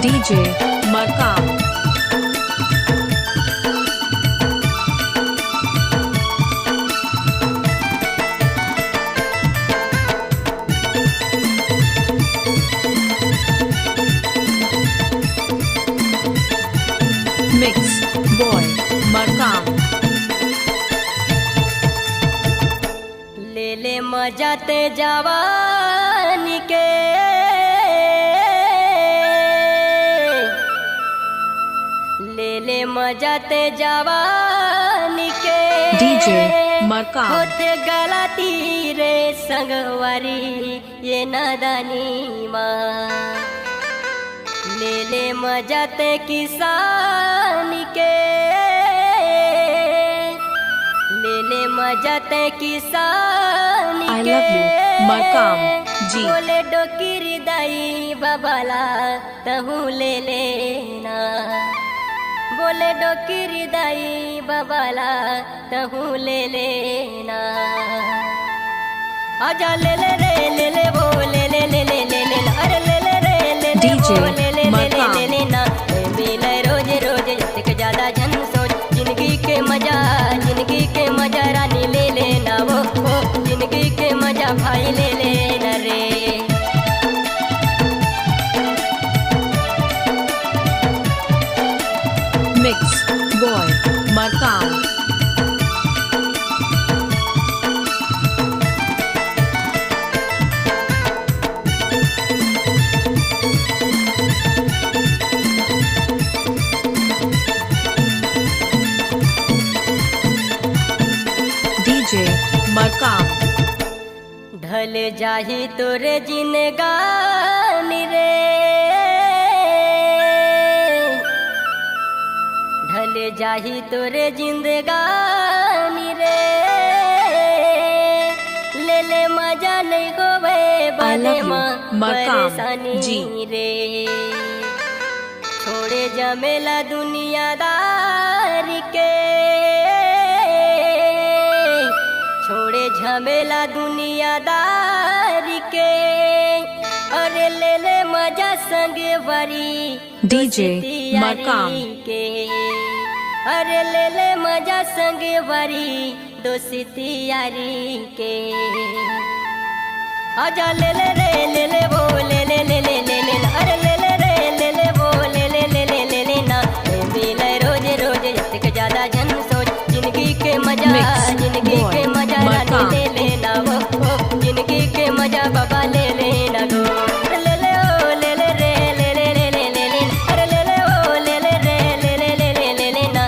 DJ Markam. Mix Boy Markam. ले ले मजा ते जवानी के ले ले मजा ते जवानी के DJ Markam. होते गलती रे संगवारी ये नादानी माँ ले ले मजा ते किसानी के ले ले मजा ते किसानी I love you, Markam जी। बोले डोकिरी दाई बाबाला तहु ले लेना बोले डोकिरी दाई बाबाला तहु ले लेना आजा ले ले रे ले ले वो ले ले ले ले ले ले अरे ले ले रे ले ले DJ वो ले ले ले Markam। ले लेना मिले रोज रोज जतक ज्यादा जन सोच जिंदगी के मजा रानी ले लेना वो जिंदगी के मजा भाई ले लेना रे Mix Boy Markam. DJ Markam. ढल जाही तोरे जिनगानी रे ढल जाही तोरे जिंदगानी रे ले ले मजा नहीं गोवे I love बने you, माँ Markam परेशानी जी। रे छोड़े जमेला दुनियादारी के छोड़े झमेला दुनियादारी के अरे ले ले मजा संग वरी DJ Markam. के अरे ले ले मजा संग वरी दोस्ती यारी के आजा ले ले रे ले ले वो ले ले ले ले ले ले अरे ले ले रे ले ले वो ले ले ले ले ले ले ना मिले रोज रोज जतक ज्यादा जन सोच जिंदगी के मजा Mix जिंदगी Boy के मजा रानी Markam। ले लेना वो जिंदगी के मजा बाबा ले लेना गो ले ले ओ ले ले रे ले ले ले ले ले ले अरे ले ले ओ ले ले रे ले ले ले ले ले ले ना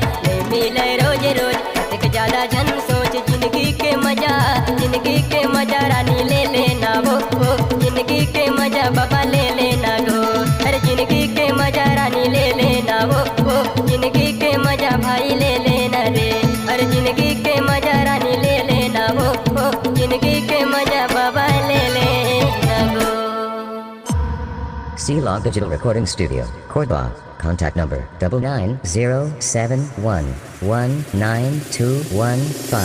मिले रोज रोज जतक ज्यादा जन सोच जिंदगी के मजा रानी ले लेना वो जिंदगी के मजा बाबा ले लेना गो अरे जिंदगी के मजा रानी ले लेना वो जिंदगी के मजा भाई ले लेना रे अरे जिंदगी के मजा रानी ले लेना वो जिंदगी के मजा बाबा ले लेना गो C-Log Digital Recording Studio, Cordoba. Contact number 99071192115.